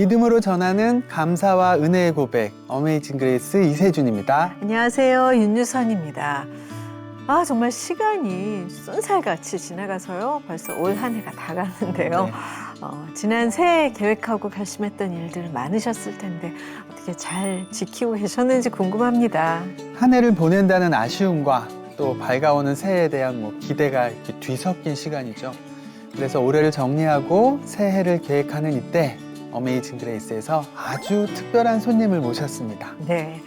믿음으로 전하는 감사와 은혜의 고백, 어메이징 그레이스 이세준입니다. 안녕하세요. 윤유선입니다. 정말 시간이 쏜살같이 지나가서요. 벌써 올 한 해가 다 갔는데요. 네. 지난 새해 계획하고 결심했던 일들 많으셨을 텐데 어떻게 잘 지키고 계셨는지 궁금합니다. 한 해를 보낸다는 아쉬움과 또 밝아오는 새해에 대한 기대가 이렇게 뒤섞인 시간이죠. 그래서 올해를 정리하고 새해를 계획하는 이때 어메이징 그레이스에서 아주 특별한 손님을 모셨습니다. 네,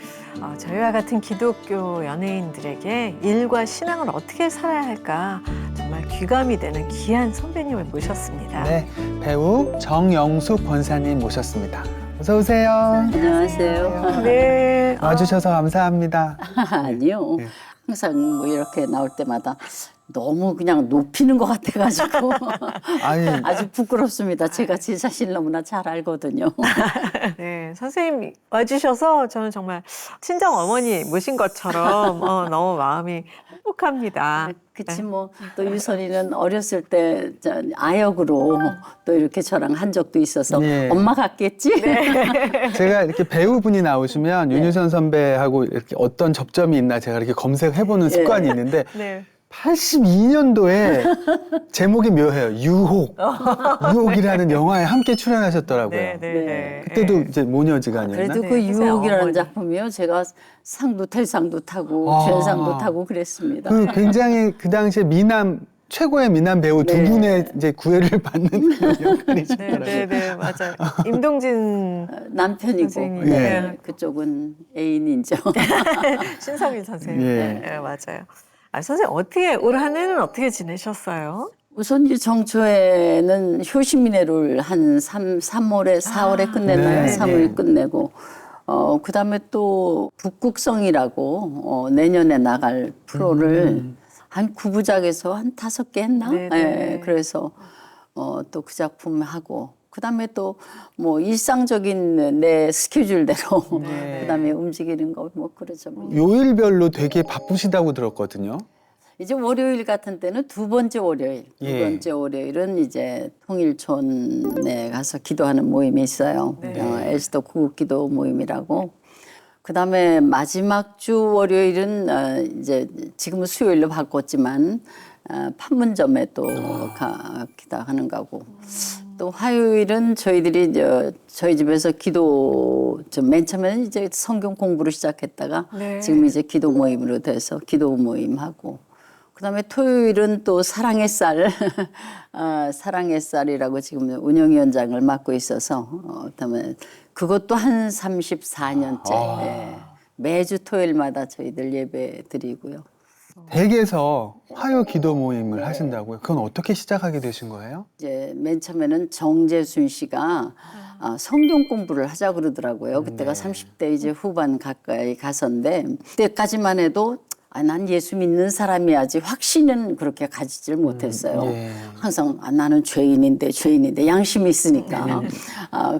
저희와 같은 기독교 연예인들에게 일과 신앙을 어떻게 살아야 할까 정말 귀감이 되는 귀한 선배님을 모셨습니다. 네, 배우 정영숙 권사님 모셨습니다. 어서 오세요. 안녕하세요. 네, 와주셔서 감사합니다. 아니요. 네. 항상 뭐 이렇게 나올 때마다 너무 그냥 높이는 것 같아가지고 아니, 아주 부끄럽습니다. 제가 제 자신을 너무나 잘 알거든요. 네, 선생님 와주셔서 저는 정말 친정 어머니 모신 것처럼 너무 마음이 행복합니다. 그치 뭐 또 유선이는 어렸을 때 아역으로 또 이렇게 저랑 한 적도 있어서 네. 엄마 같겠지? 제가 이렇게 배우분이 나오시면 윤유선 선배하고 이렇게 어떤 접점이 있나 제가 이렇게 검색해보는 습관이 있는데 네. 82년도에 제목이 묘해요. 유혹. 유혹이라는 영화에 함께 출연하셨더라고요. 네, 네, 네. 그때도 이제 모녀지간이었나? 그래도 네, 그 선생님 유혹이라는 어머니. 작품이요. 제가 상도 탈상도 타고 아. 주연상도 타고 그랬습니다. 그 굉장히 그 당시에 최고의 미남 배우 두 네. 분의 이제 구애를 받는 그런 네, 역할이셨더라고요. 네, 네, 맞아요. 임동진 남편이고 선생님. 네. 네. 그쪽은 애인이죠. 신성일 선생님. 예. 네, 맞아요. 선생님 어떻게 올 한 해는 어떻게 지내셨어요? 우선 이 정초에는 효시민회를 한 3월에 4월에 끝냈나요? 네. 3월 끝내고 그다음에 또 북극성이라고 내년에 나갈 프로를 한 9부작에서 한 5개 했나? 네, 네. 예, 그래서 또 그 작품 하고 그다음에 또 뭐 일상적인 내 스케줄대로 네. 그다음에 움직이는 거 뭐 그러죠. 뭐. 요일별로 되게 바쁘시다고 들었거든요. 이제 월요일 같은 때는 두 번째 월요일. 예. 두 번째 월요일은 이제 통일촌에 가서 기도하는 모임이 있어요. 네. 에스더 구국기도 모임이라고. 그다음에 마지막 주 월요일은 이제 지금은 수요일로 바꿨지만 판문점에 또 기도하는 거고. 또 화요일은 저희들이 저희 집에서 기도 맨 처음에는 이제 성경 공부를 시작했다가 네. 지금 이제 기도 모임으로 돼서 기도 모임하고 그다음에 토요일은 또 사랑의 쌀 사랑의 쌀이라고 지금 운영위원장을 맡고 있어서 그다음에 그것도 한 34년째 매주 토요일마다 저희들 예배 드리고요. 댁에서 화요 기도 모임을 하신다고요? 그건 어떻게 시작하게 되신 거예요? 이제 맨 처음에는 정재순 씨가 성경 공부를 하자 그러더라고요. 그때가 30대 이제 후반 가까이 가서인데 그때까지만 해도 난 예수 믿는 사람이야지 확신은 그렇게 가지질 못했어요. 예. 항상 나는 죄인인데 양심이 있으니까.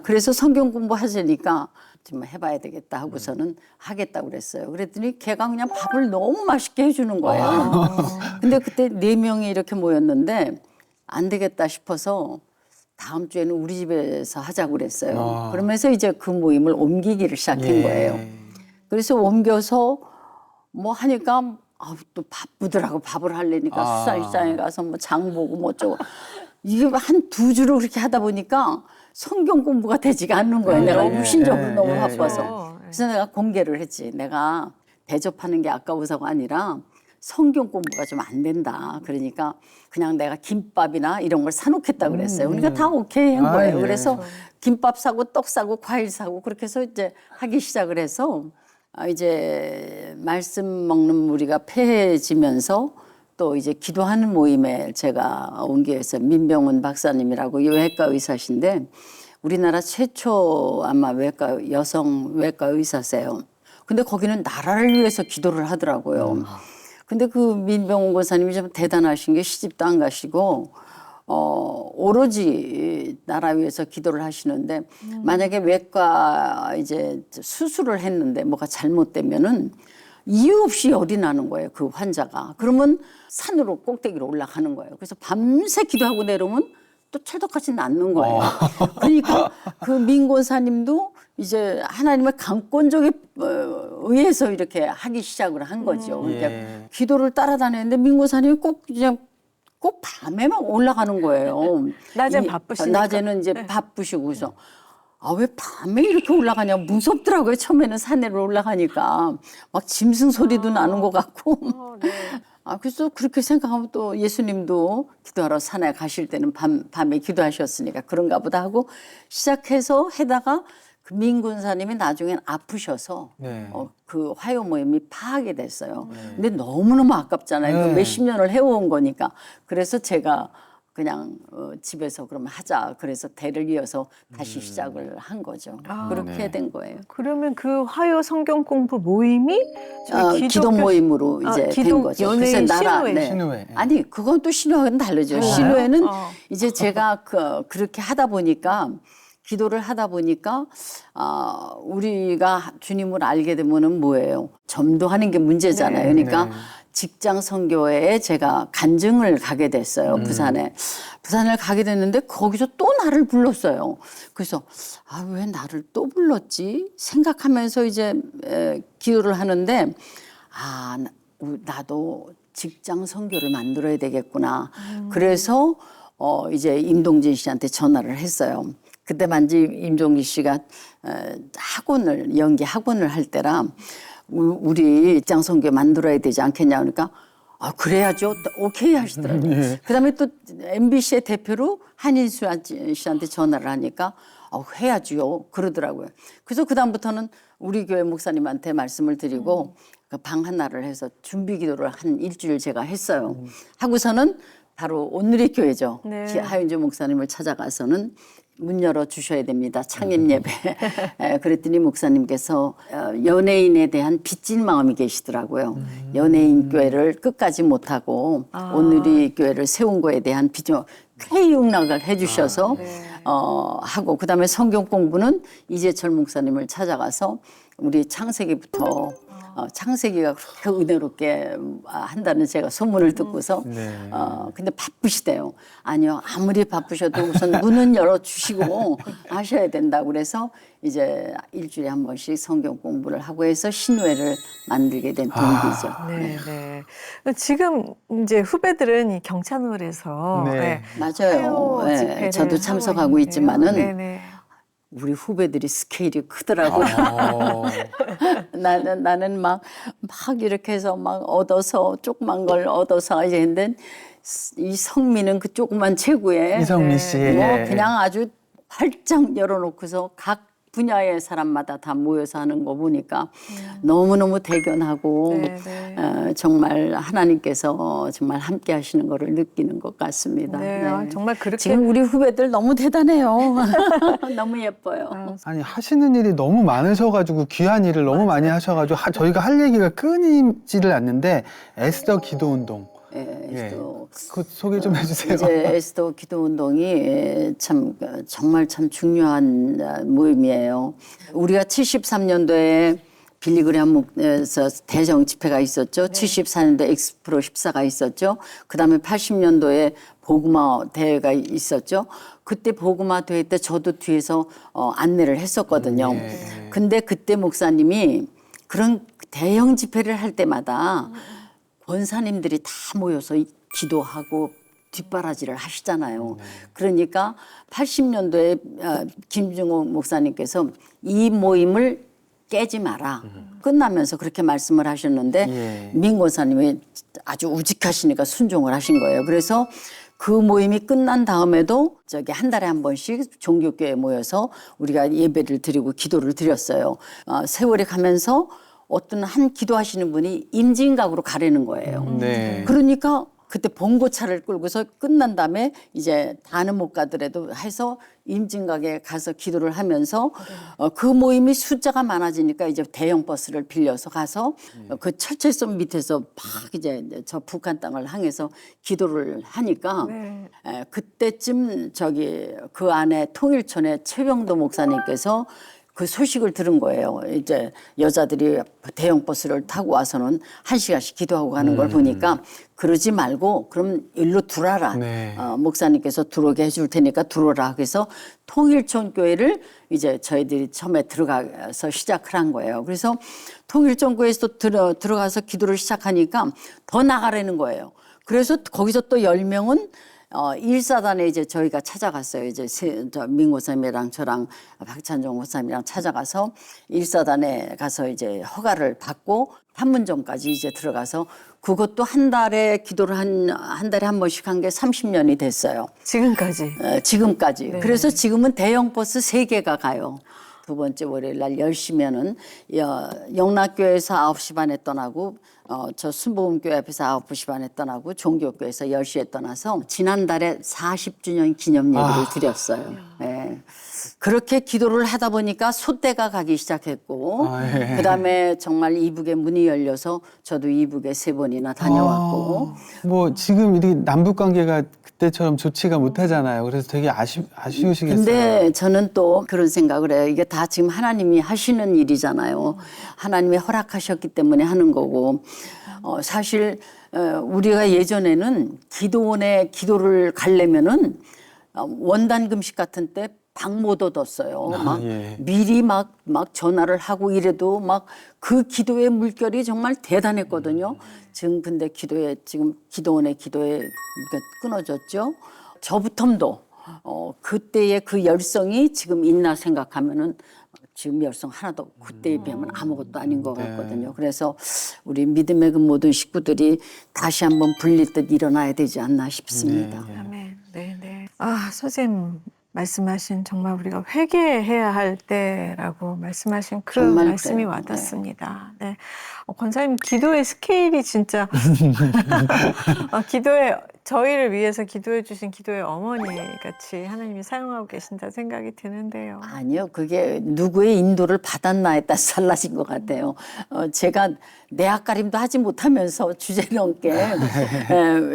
그래서 성경 공부하시니까 좀 해봐야 되겠다 하고서는 하겠다고 그랬어요. 그랬더니 걔가 그냥 밥을 너무 맛있게 해주는 거예요. 근데 그때 4명이 이렇게 모였는데 안 되겠다 싶어서 다음 주에는 우리 집에서 하자고 그랬어요. 그러면서 이제 그 모임을 옮기기를 시작한 거예요. 그래서 옮겨서 뭐 하니까 또 바쁘더라고. 밥을 하려니까 수산시장에 가서 뭐 장 보고 뭐 어쩌고 이게 한 2주를 그렇게 하다 보니까 성경 공부가 되지가 않는 거예요. 내가 무신적으로 너무 바빠서. 그래서 내가 공개를 했지. 내가 대접하는 게 아까워서가 아니라 성경 공부가 좀 안 된다. 그러니까 그냥 내가 김밥이나 이런 걸 사놓겠다 그랬어요. 그러니까 다 오케이 한 거예요. 예. 그래서 김밥 사고 떡 사고 과일 사고 그렇게 해서 이제 하기 시작을 해서 이제 말씀 먹는 무리가 폐해지면서 또 이제 기도하는 모임에 제가 온 게 있어요. 민병훈 박사님이라고 외과 의사신데 우리나라 최초 아마 여성 외과 의사세요. 근데 거기는 나라를 위해서 기도를 하더라고요. 근데 그 민병훈 권사님이 좀 대단하신 게 시집도 안 가시고 오로지 나라 위해서 기도를 하시는데 만약에 외과 이제 수술을 했는데 뭐가 잘못되면은 이유 없이 열이 나는 거예요. 그 환자가. 그러면 산으로 꼭대기로 올라가는 거예요. 그래서 밤새 기도하고 내려오면 또 또 철떡같이 낫는 거예요. 그러니까 그 민권사님도 이제 하나님의 강권적에 의해서 이렇게 하기 시작을 한 거죠. 그러니까 예. 기도를 따라다녔는데 민권사님이 꼭 밤에만 올라가는 거예요. 낮엔 이- 바쁘시니까. 낮에는 이제 바쁘시고 그래서 왜 밤에 이렇게 올라가냐 무섭더라고요. 처음에는 산에로 올라가니까 막 짐승 소리도 나는 것 같고. 네. 그래서 그렇게 생각하면 또 예수님도 기도하러 산에 가실 때는 밤에 기도하셨으니까 그런가 보다 하고 시작해서 해다가 그 민군사님이 나중엔 아프셔서 네. 그 화요 모임이 파하게 됐어요. 근데 너무너무 아깝잖아요. 네. 그 몇십 년을 해온 거니까. 그래서 제가 그냥 집에서 그럼 하자. 그래서 대를 이어서 다시 시작을 한 거죠. 그렇게 네. 된 거예요. 그러면 그 화요 성경 공부 모임이 저희 기도 기독교 모임으로 이제 기도 된 거죠. 연예인 신우회. 신우회. 아니 그건 또 신우회는 다르죠. 달라요? 신우회는 이제 이제 제가 그렇게 하다 보니까 기도를 하다 보니까 우리가 주님을 알게 되면은 뭐예요? 전도하는 게 문제잖아요. 네. 그러니까 네. 직장 선교회에 제가 간증을 가게 됐어요. 부산을 가게 됐는데 거기서 또 나를 불렀어요. 그래서 왜 나를 또 불렀지? 생각하면서 이제 기도를 하는데 나도 직장 선교를 만들어야 되겠구나. 그래서 이제 임동진 씨한테 전화를 했어요. 그때만지 임종기 씨가 연기 학원을 할 때라 우리 직장 선교 만들어야 되지 않겠냐 그러니까 그래야죠. 오케이 하시더라고요. 그다음에 또 MBC의 대표로 한인수 씨한테 전화를 하니까 해야지요 그러더라고요. 그래서 그다음부터는 우리 교회 목사님한테 말씀을 드리고 그 방 하나를 해서 준비 기도를 한 일주일 제가 했어요. 하고서는 바로 오늘의 교회죠. 네. 하윤주 목사님을 찾아가서는 문 열어 주셔야 됩니다. 창립 예배. 그랬더니 목사님께서 연예인에 대한 빚진 마음이 계시더라고요. 연예인 교회를 끝까지 못하고 오늘의 교회를 세운 거에 대한 빚을 쾌 용락을 해주셔서 하고 그다음에 성경 공부는 이재철 목사님을 찾아가서 우리 창세기부터 창세기가 그렇게 은혜롭게 한다는 제가 소문을 듣고서 근데 바쁘시대요. 아니요. 아무리 바쁘셔도 우선 문은 열어주시고 하셔야 된다고 그래서 이제 일주일에 한 번씩 성경 공부를 하고 해서 신우회를 만들게 된 동기죠. 네, 네. 지금 이제 후배들은 이 경찬홀에서 네. 맞아요. 화요 집회를 저도 하고 참석하고 있는데요. 있지만은 네네. 우리 후배들이 스케일이 크더라고요. 어. 나는 막 이렇게 해서 막 얻어서 조그만 걸 얻어서 이제 했는데 이 성민은 그 조그만 체구에 이성민 씨. 그냥 아주 활짝 열어놓고서 각 분야의 사람마다 다 모여서 하는 거 보니까 너무너무 대견하고 네, 네. 정말 하나님께서 정말 함께 하시는 거를 느끼는 것 같습니다. 네, 정말 그렇게 지금 우리 후배들 너무 대단해요. 너무 예뻐요. 아니 하시는 일이 너무 많으셔가지고 귀한 일을 너무 많이 하셔가지고 저희가 할 얘기가 끊이지를 않는데 에스더 기도운동. 예, 또 그 소개 좀 해주세요. 이제 에스더 기도 운동이 정말 참 중요한 모임이에요. 우리가 73년도에 빌리그레함에서 대정 집회가 있었죠. 74년도에 엑스프로 14가 있었죠. 그다음에 80년도에 복음화 대회가 있었죠. 그때 복음화 대회 때 저도 뒤에서 안내를 했었거든요. 근데 그때 목사님이 그런 대형 집회를 할 때마다 권사님들이 다 모여서 기도하고 뒷바라지를 하시잖아요. 그러니까 80년도에 김중옥 목사님께서 이 모임을 깨지 마라. 끝나면서 그렇게 말씀을 하셨는데 민 권사님이 아주 우직하시니까 순종을 하신 거예요. 그래서 그 모임이 끝난 다음에도 한 달에 한 번씩 종교교회에 모여서 우리가 예배를 드리고 기도를 드렸어요. 세월이 가면서 어떤 한 기도하시는 분이 임진각으로 가려는 거예요. 네. 그러니까 그때 봉고차를 끌고서 끝난 다음에 이제 다는 못 가더라도 해서 임진각에 가서 기도를 하면서 그 모임이 숫자가 많아지니까 이제 대형 버스를 빌려서 가서 그 철책선 밑에서 막 이제 저 북한 땅을 향해서 기도를 하니까 그때쯤 그 안에 통일촌에 최병도 목사님께서 그 소식을 들은 거예요. 이제 여자들이 대형 버스를 타고 와서는 1시간씩 기도하고 가는 걸 보니까 그러지 말고 그럼 일로 들어와라. 네. 목사님께서 들어오게 해줄 테니까 들어오라. 그래서 통일촌교회를 이제 저희들이 처음에 들어가서 시작을 한 거예요. 그래서 통일촌교회에서 들어가서 기도를 시작하니까 더 나가라는 거예요. 그래서 거기서 또 10명은 1사단에 이제 저희가 찾아갔어요. 이제 민 목사님이랑 저랑 박찬종 목사님이랑 찾아가서 1사단에 가서 이제 허가를 받고 판문점까지 이제 들어가서 그것도 한 달에 기도를 한 달에 한 번씩 한 게 30년이 됐어요. 지금까지. 지금까지. 네. 그래서 지금은 대형 버스 3개가 가요. 두 번째 월요일 날 10시면은 영락교회에서 9시 반에 떠나고 저 순복음교회 앞에서 9시 반에 떠나고 종교교회에서 10시에 떠나서 지난달에 40주년 기념 예배를 드렸어요. 네. 그렇게 기도를 하다 보니까 소떼가 가기 시작했고 예. 그다음에 정말 이북의 문이 열려서 저도 이북에 3번이나 다녀왔고 뭐 지금 이렇게 남북 관계가 그때처럼 좋지가 못하잖아요. 그래서 되게 아쉬우시겠어요. 근데 저는 또 그런 생각을 해요. 이게 다 지금 하나님이 하시는 일이잖아요. 하나님이 허락하셨기 때문에 하는 거고 사실 우리가 예전에는 기도원에 기도를 가려면은 원단 금식 같은 때 방 못 얻었어요. 막 예. 미리 막 전화를 하고 이래도 막 그 기도의 물결이 정말 대단했거든요. 지금 근데 지금 기도원의 기도에 끊어졌죠. 저부텀도 그때의 그 열성이 지금 있나 생각하면은 지금 열성 하나도 그때에 비하면 아무것도 아닌 것 같거든요. 그래서 우리 믿음의 그 모든 식구들이 다시 한번 불릴 듯 일어나야 되지 않나 싶습니다. 아멘. 네, 네. 아, 선생님 말씀하신 정말 우리가 회개해야 할 때라고 말씀하신 그 정말 말씀이 그래요. 와닿습니다. 네. 권사님 기도의 스케일이 진짜 저희를 위해서 기도해 주신 기도의 어머니 같이 하나님이 사용하고 계신다 생각이 드는데요. 아니요, 그게 누구의 인도를 받았나에 따라서 달라진 것 같아요. 제가 내 앞가림도 하지 못하면서 주제넘게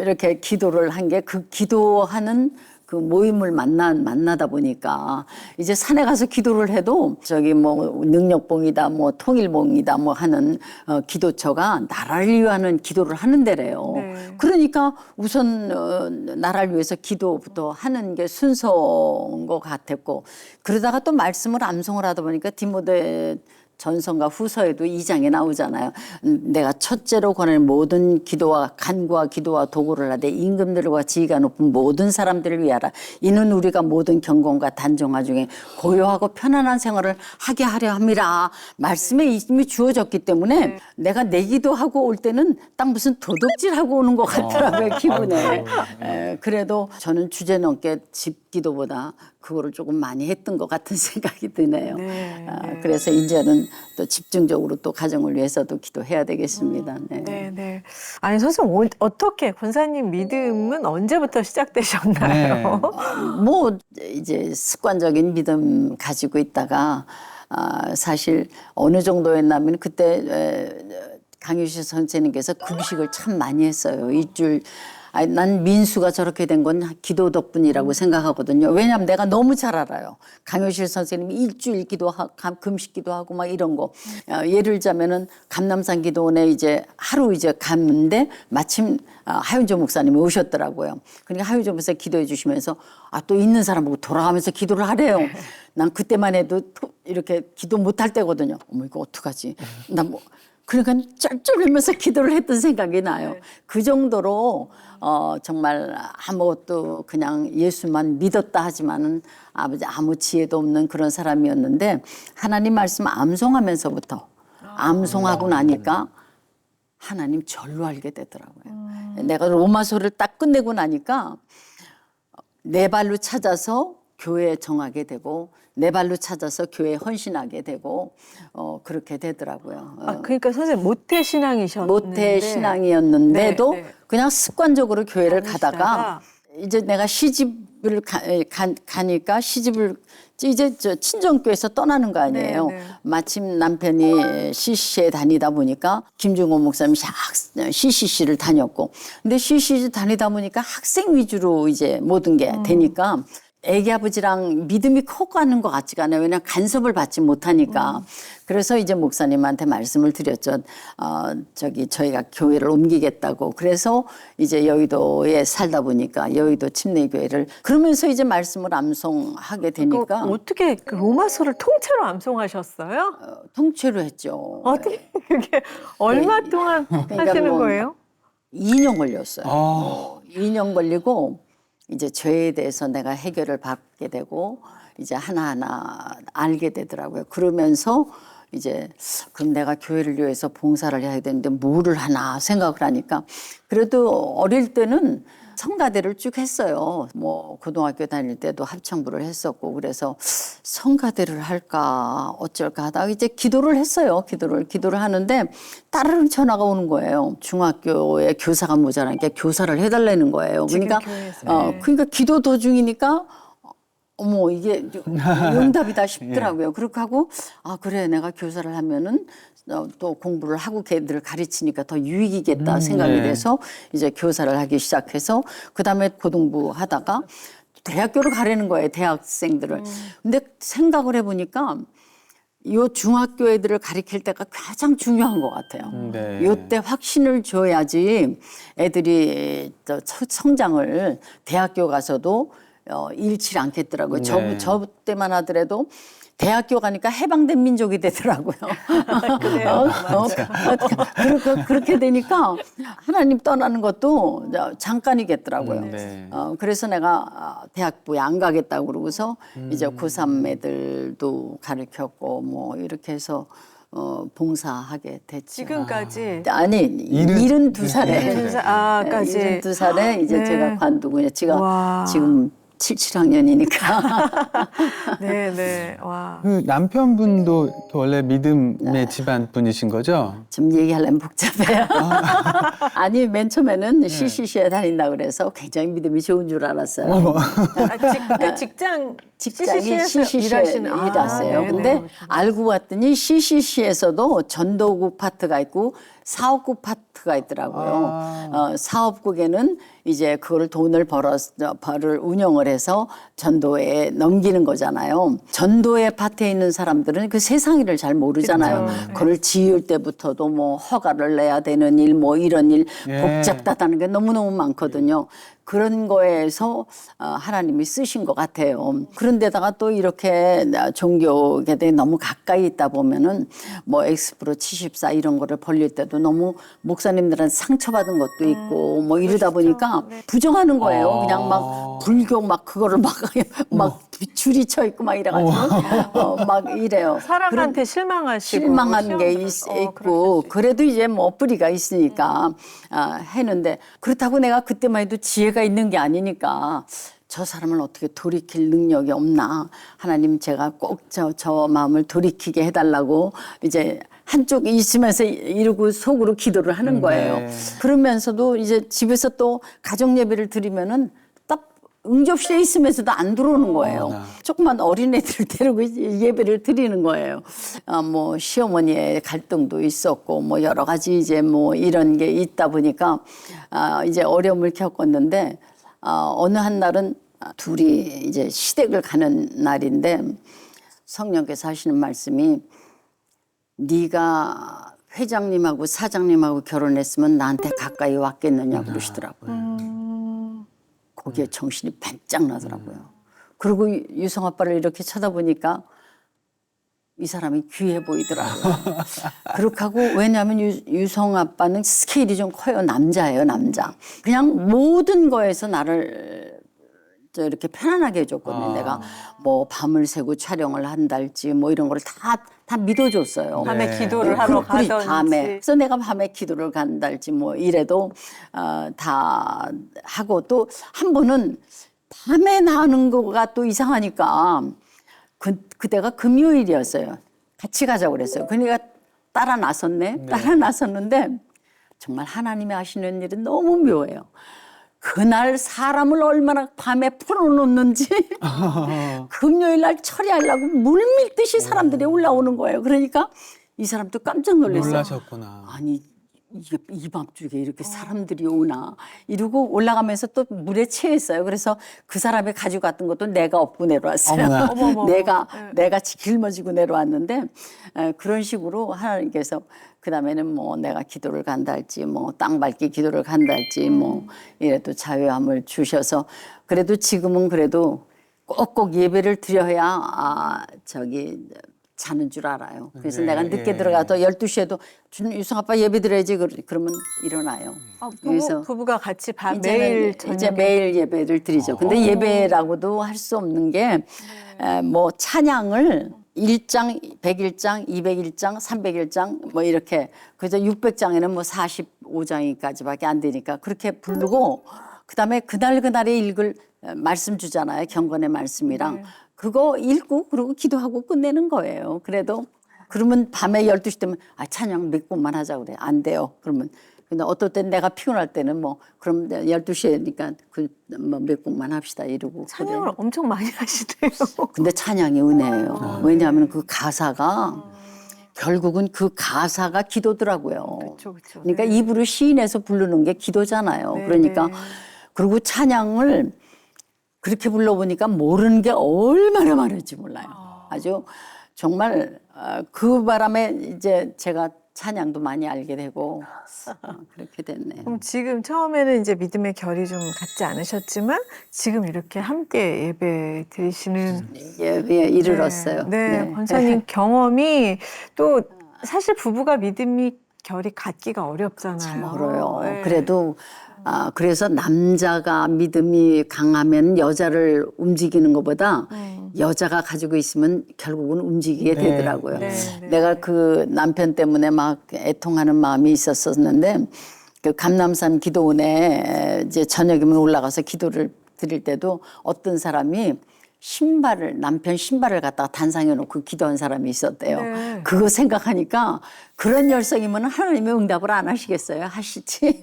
이렇게 기도를 한 게 그 기도하는 그 모임을 만나다 보니까 이제 산에 가서 기도를 해도 저기 뭐 능력봉이다 뭐 통일봉이다 뭐 하는 기도처가 나라를 위하는 기도를 하는 데래요. 네. 그러니까 우선 나라를 위해서 기도부터 하는 게 순서인 것 같았고 그러다가 또 말씀을 암송을 하다 보니까 디모데 전서가 후서에도 2장에 나오잖아요. 내가 첫째로 권하는 모든 기도와 간구와 기도와 도구를 하되 임금들과 지위가 높은 모든 사람들을 위하라. 이는 우리가 모든 경건과 단정화 중에 고요하고 편안한 생활을 하게 하려 함이라. 말씀에 이미 주어졌기 때문에 내가 내 기도하고 올 때는 딱 무슨 도둑질하고 오는 것 같더라고요. 기분에. 그래도 저는 주제넘게 집 기도보다 그거를 조금 많이 했던 것 같은 생각이 드네요. 네, 네. 그래서 이제는 또 집중적으로 또 가정을 위해서도 기도해야 되겠습니다. 네. 네, 네. 아니, 선생님, 어떻게, 권사님 믿음은 언제부터 시작되셨나요? 뭐 이제 습관적인 믿음 가지고 있다가 사실 어느 정도였냐면 그때 강유실 선생님께서 금식을 참 많이 했어요. 일주일. 난 민수가 저렇게 된 건 기도 덕분이라고 생각하거든요. 왜냐하면 내가 너무 잘 알아요. 강효실 선생님이 일주일 기도하고 금식 기도하고 막 이런 거. 예를 들자면은 감남산 기도원에 이제 하루 이제 갔는데 마침 하윤조 목사님이 오셨더라고요. 그러니까 하윤조 목사 기도해 주시면서 또 있는 사람 보고 돌아가면서 기도를 하래요. 난 그때만 해도 이렇게 기도 못할 때거든요. 어머 이거 어떡하지? 나 뭐. 그러니까 쩔쩔하면서 기도를 했던 생각이 나요. 그 정도로 정말 아무것도 그냥 예수만 믿었다 하지만은 아무 지혜도 없는 그런 사람이었는데 하나님 말씀 암송하면서부터 암송하고 나니까 하나님 절로 알게 되더라고요. 내가 로마서를 딱 끝내고 나니까 내 발로 찾아서 교회에 정하게 되고 내 발로 찾아서 교회에 헌신하게 되고 그렇게 되더라고요. 그러니까 선생님 모태 신앙이셨는데 모태 신앙이었는데도 네, 네. 그냥 습관적으로 교회를 다니시다가 가다가 이제 내가 시집을 가니까 시집을 이제 저 친정교회에서 떠나는 거 아니에요. 네, 네. 마침 남편이 CCC에 다니다 보니까 김중호 목사님이 CCC를 다녔고 근데 CCC 다니다 보니까 학생 위주로 이제 모든 게 되니까 애기 아버지랑 믿음이 커가는 것 같지가 않아요. 왜냐하면 간섭을 받지 못하니까. 그래서 이제 목사님한테 말씀을 드렸죠. 저희가 교회를 옮기겠다고. 그래서 이제 여의도에 살다 보니까 여의도 침례교회를 그러면서 이제 말씀을 암송하게 되니까 어떻게 그 로마서를 통째로 암송하셨어요? 통째로 했죠. 어떻게 그게 얼마 동안 하시는 뭐 거예요? 2년 걸렸어요. 아. 2년 걸리고 이제 죄에 대해서 내가 해결을 받게 되고 이제 하나하나 알게 되더라고요. 그러면서 이제 그럼 내가 교회를 위해서 봉사를 해야 되는데 뭐를 하나 생각을 하니까 그래도 어릴 때는 성가대를 쭉 했어요. 뭐 고등학교 다닐 때도 합창부를 했었고 그래서 성가대를 할까 어쩔까 하다가 이제 기도를 했어요. 기도를 하는데 따르릉 전화가 오는 거예요. 중학교에 교사가 모자라니까 교사를 해달라는 거예요. 그러니까 그러니까 기도 도중이니까 어머 이게 응답이다 싶더라고요. 그렇게 하고 그래 내가 교사를 하면은 또 공부를 하고 걔들을 가르치니까 더 유익이겠다 생각이 네. 돼서 이제 교사를 하기 시작해서 그다음에 고등부 하다가 대학교를 가려는 거예요. 대학생들을. 근데 생각을 해보니까 요 중학교 애들을 가르칠 때가 가장 중요한 것 같아요. 네. 요때 확신을 줘야지 애들이 또 성장을 대학교 가서도 잃지 않겠더라고요. 네. 저 때만 하더라도 대학교 가니까 해방된 민족이 되더라고요. 그래요. 그렇게 되니까 하나님 떠나는 것도 잠깐이겠더라고요. 네. 그래서 내가 대학부에 안 가겠다고 그러고서 이제 고3 애들도 가르쳤고 뭐 이렇게 해서 봉사하게 됐죠. 지금까지 아니, 72살에. 까지 72살에 이제 네. 제가 관두고, 제가 와. 지금 77학년이니까. 네네 와. 그 남편분도 원래 믿음의 집안 분이신 거죠? 좀 얘기하려면 복잡해요. 아니, 맨 처음에는 CCC에 다닌다 그래서 굉장히 믿음이 좋은 줄 알았어요. 그러니까 직장이 CCC에서 일하시는 일하세요. 네네. 근데 알고 봤더니 CCC에서도 전도국 파트가 있고 사업국 파트가 있더라고요. 사업국에는 이제 그걸 돈을 벌을 운영을 해서 전도에 넘기는 거잖아요. 전도의 파트에 있는 사람들은 그 세상 일을 잘 모르잖아요. 그쵸. 그걸 지을 때부터도 뭐 허가를 내야 되는 일, 뭐 이런 일 예. 복잡하다는 게 너무너무 많거든요. 그런 거에서 하나님이 쓰신 것 같아요. 그런데다가 또 이렇게 종교계에 너무 가까이 있다 보면은 뭐 엑스프로 74 이런 거를 벌릴 때도 너무 목사님들한테 상처받은 것도 있고 뭐 이러다 보니까 부정하는 거예요. 그냥 막 불교 막 그거를 막 줄이 쳐 있고 막 이래가지고 막 이래요. 사람한테 실망하시고 실망한 게 있고 그래도 이제 뭐 뿌리가 있으니까 했는데 그렇다고 내가 그때만 해도 지혜가 있는 게 아니니까 저 사람을 어떻게 돌이킬 능력이 없나 하나님 제가 꼭 저 마음을 돌이키게 해달라고 이제 한쪽에 있으면서 이러고 속으로 기도를 하는 거예요. 네. 그러면서도 이제 집에서 또 가정 예배를 드리면은 딱 응접실에 있으면서도 안 들어오는 거예요. 조그만 어린애들을 데리고 예배를 드리는 거예요. 뭐 시어머니의 갈등도 있었고 뭐 여러 가지 이제 뭐 이런 게 있다 보니까 이제 어려움을 겪었는데 어느 한 날은 둘이 이제 시댁을 가는 날인데 성령께서 하시는 말씀이 네가 회장님하고 사장님하고 결혼했으면 나한테 가까이 왔겠느냐 그러시더라고요. 거기에 정신이 반짝 나더라고요. 그리고 유성 아빠를 이렇게 쳐다보니까 이 사람이 귀해 보이더라고요. 그렇게 하고 왜냐하면 유성 아빠는 스케일이 좀 커요. 남자예요, 남자. 그냥 모든 거에서 나를 이렇게 편안하게 해줬거든요. 내가 뭐 밤을 새고 촬영을 한달지 뭐 이런 걸 다 믿어줬어요. 밤에 기도를 하러 그리 가든지. 밤에. 그래서 내가 밤에 기도를 간달지 뭐 이래도 다 하고 또 한 번은 밤에 나오는 거가 또 이상하니까 그때가 금요일이었어요. 같이 가자고 그랬어요. 그러니까 따라 나섰네. 따라 나섰는데 정말 하나님이 하시는 일은 너무 묘해요. 그날 사람을 얼마나 밤에 풀어놓는지 금요일 날 처리하려고 물밀듯이 사람들이 올라오는 거예요. 그러니까 이 사람도 깜짝 놀랐어요. 놀라셨구나. 아니 이게 이 밤중에 이렇게 사람들이 오나 이러고 올라가면서 또 물에 취했어요. 그래서 그 사람이 가지고 갔던 것도 내가 업고 내려왔어요. 어머나. 어머머. 내가 짊어지고 내려왔는데 그런 식으로 하나님께서 그 다음에는 뭐 내가 기도를 간다 할지 뭐 땅 밟기 기도를 간다 할지 뭐 이래도 자유함을 주셔서 그래도 지금은 그래도 꼭꼭 예배를 드려야 자는 줄 알아요. 그래서 네, 내가 늦게 예. 들어가서 12시에도 유성 아빠 예배 드려야지 그러면 일어나요. 부부가 같이 이제는 매일 이제 저녁에 매일 예배를 드리죠. 근데 예배라고도 할 수 없는 게 뭐 찬양을 1장, 101장, 201장, 301장 뭐 이렇게 그래서 600장에는 뭐 45장까지밖에 안 되니까 그렇게 부르고 그다음에 그날에 읽을 말씀 주잖아요. 경건의 말씀이랑 그거 읽고 그러고 기도하고 끝내는 거예요. 그래도 그러면 밤에 12시 되면 찬양 몇 곡만 하자 그래. 안 돼요. 그러면 근데 어떨 땐 내가 피곤할 때는 뭐 그럼 12시니까 뭐 몇 곡만 합시다 이러고 찬양을 그래요. 엄청 많이 하시대요. 근데 찬양이 은혜예요. 왜냐하면 그 가사가 결국은 그 가사가 기도더라고요. 그렇죠. 그러니까 입으로 시인해서 부르는 게 기도잖아요. 네, 그러니까 네. 그리고 찬양을 그렇게 불러보니까 모르는 게 얼마나 많은지 몰라요. 아주 정말 그 바람에 이제 제가 찬양도 많이 알게 되고 그렇게 됐네요. 그럼 지금 처음에는 이제 믿음의 결이 좀 같지 않으셨지만 지금 이렇게 함께 예배 드리시는 예배에 이르렀어요. 네, 권사님 경험이 또 사실 부부가 믿음이 결이 같기가 어렵잖아요. 참 어려요. 네. 그래도 그래서 남자가 믿음이 강하면 여자를 움직이는 것보다 여자가 가지고 있으면 결국은 움직이게 네. 되더라고요. 네. 내가 그 남편 때문에 막 애통하는 마음이 있었었는데 그 감남산 기도원에 이제 저녁이면 올라가서 기도를 드릴 때도 어떤 사람이 남편 신발을 갖다가 단상해 놓고 기도한 사람이 있었대요. 네. 그거 생각하니까 그런 열성이면 하나님이 응답을 안 하시겠어요? 하시지.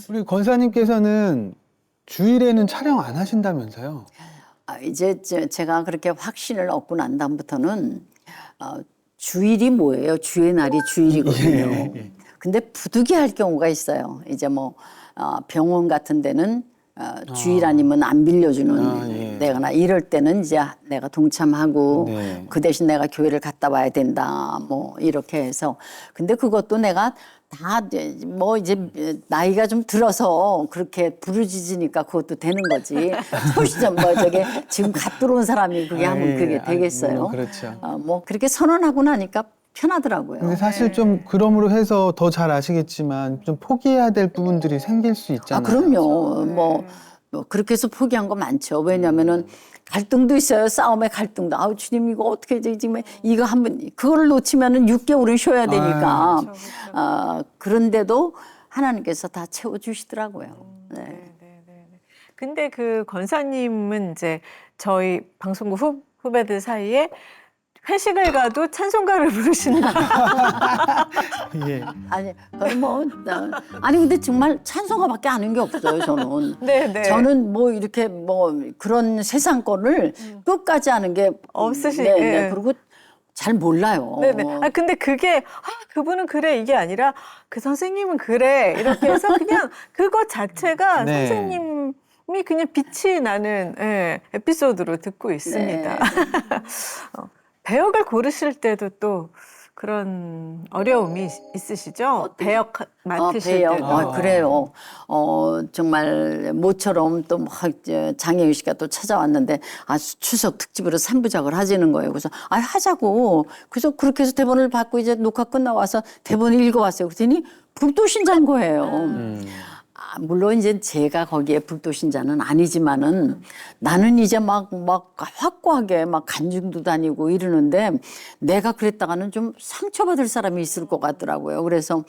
우리 권사님께서는 주일에는 촬영 안 하신다면서요? 이제 제가 그렇게 확신을 얻고 난 다음부터는 주일이 뭐예요? 주의 날이 주일이거든요. 근데 부득이할 경우가 있어요. 이제 뭐 병원 같은 데는 주일 아니면 안 빌려주는 데거나 이럴 때는 이제 내가 동참하고 네. 그 대신 내가 교회를 갔다 와야 된다 뭐 이렇게 해서 근데 그것도 내가 다 뭐 이제 나이가 좀 들어서 그렇게 부르짖으니까 그것도 되는 거지. 소시점 뭐 저게 지금 갓 들어온 사람이 그게 하면 그게 되겠어요. 그렇죠. 뭐 그렇게 선언하고 나니까 편하더라고요. 근데 사실 좀 그럼으로 해서 더 잘 아시겠지만 좀 포기해야 될 부분들이 생길 수 있잖아요. 그럼요. 뭐 그렇게 해서 포기한 거 많죠. 왜냐면은 갈등도 있어요. 싸움의 갈등도. 주님 이거 어떻게 지금 이거 한번 그거를 놓치면은 6개월은 쉬어야 되니까. 그런데도 하나님께서 다 채워 주시더라고요. 네. 근데 그 권사님은 이제 저희 방송국 후배들 사이에 회식을 가도 찬송가를 부르신다. 예. 아니, 그건 뭐, 아니, 근데 정말 찬송가밖에 아는 게 없어요, 저는. 네. 저는 뭐 이렇게 뭐 그런 세상 거를 끝까지 아는 게 없으시네. 그리고 잘 몰라요. 네네. 근데 그게, 그분은 그래, 이게 아니라 그 선생님은 그래. 이렇게 해서 그냥 그거 자체가 네. 선생님이 그냥 빛이 나는 에피소드로 듣고 있습니다. 네. 배역을 고르실 때도 또 그런 어려움이 있으시죠? 배역 맡으실 배역. 때도. 그래요. 정말 모처럼 또 막 장혜윤 씨가 또 찾아왔는데 추석 특집으로 3부작을 하자는 거예요. 그래서 하자고. 그래서 그렇게 해서 대본을 받고 이제 녹화 끝나고 와서 대본을 읽어왔어요. 그랬더니 북도신자인 거예요. 물론 이제 제가 거기에 북도신자는 아니지만은 나는 이제 막 확고하게 막 간증도 다니고 이러는데 내가 그랬다가는 좀 상처받을 사람이 있을 것 같더라고요. 그래서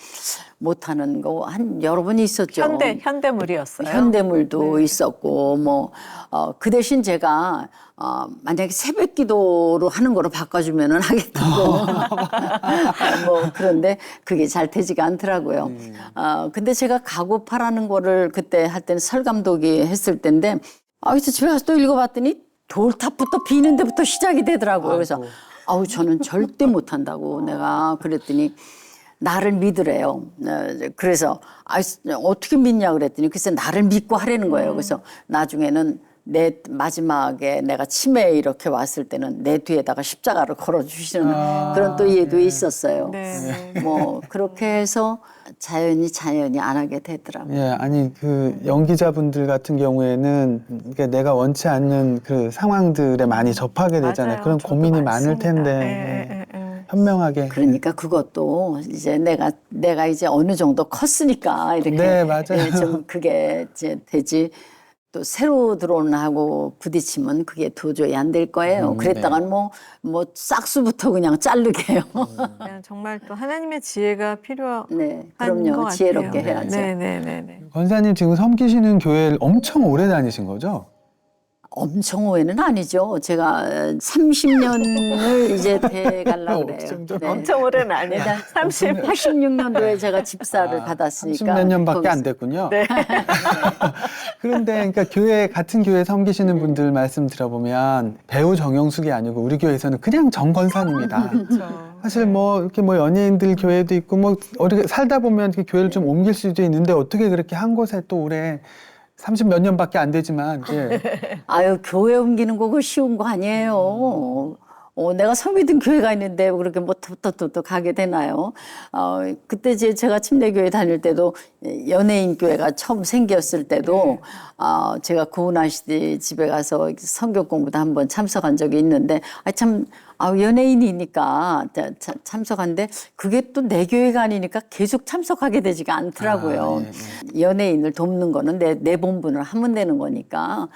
못하는 거 한 여러 번 있었죠. 현대물이었어요. 현대물도 있었고 뭐 그 대신 제가 만약에 새벽 기도로 하는 거로 바꿔주면은 하겠다고. 뭐 그런데 그게 잘 되지가 않더라고요. 근데 제가 가고파라는 거를 그때 할 때는 설 감독이 했을 때인데 그래서 집에 가서 또 읽어봤더니 돌탑부터 비는 데부터 시작이 되더라고요. 그래서 저는 절대 못한다고 내가 그랬더니 나를 믿으래요. 그래서 어떻게 믿냐 그랬더니 글쎄 나를 믿고 하라는 거예요. 그래서 나중에는 내 마지막에 내가 치매에 이렇게 왔을 때는 내 뒤에다가 십자가를 걸어주시는 그런 또 예도 있었어요. 네. 뭐 그렇게 해서 자연히 안 하게 되더라고요. 예, 아니 그 연기자분들 같은 경우에는 이게 내가 원치 않는 그 상황들에 많이 접하게 되잖아요. 맞아요. 그런 저도 고민이 많습니다. 많을 텐데 현명하게. 그러니까 그것도 이제 내가 이제 어느 정도 컸으니까 이렇게 네, 맞아요. 좀 그게 이제 되지. 또 새로 들어오는 하고 부딪히면 그게 도저히 안 될 거예요. 그랬다간 뭐 싹수부터 그냥 자르게요. 그냥 정말 또 하나님의 지혜가 필요한 네, 것 그럼요. 같아요. 지혜롭게 해야죠. 네네네. 권사님 지금 섬기시는 교회를 엄청 오래 다니신 거죠? 엄청 오해는 아니죠. 제가 30년을 이제 돼 가려고 그래요. 엄청 네. 엄청 오래는 아니에요. 86년도에 86년도에 제가 집사를 받았으니까 30몇 년밖에 안 거기서- 됐군요. 네. 그런데 그러니까 같은 교회 섬기시는 분들 말씀 들어보면 배우 정영숙이 아니고 우리 교회에서는 그냥 정권사입니다. 그렇죠. 사실 뭐 이렇게 뭐 연예인들 교회도 있고 뭐 어디 살다 보면 이렇게 교회를 좀 옮길 수도 있는데 어떻게 그렇게 한 곳에 또 오래 30몇 년밖에 안 되지만 예. 아유, 교회 옮기는 거 그거 쉬운 거 아니에요. 내가 섬기던 교회가 있는데 그렇게 뭐 또 가게 되나요? 그때 제가 침례교회 다닐 때도 연예인 교회가 처음 생겼을 때도 제가 고은아 씨 집에 가서 성경 공부도 한번 참석한 적이 있는데 연예인이니까 참석한데 그게 또 내 교회가 아니니까 계속 참석하게 되지가 않더라고요. 연예인을 돕는 거는 내 본분을 하면 되는 거니까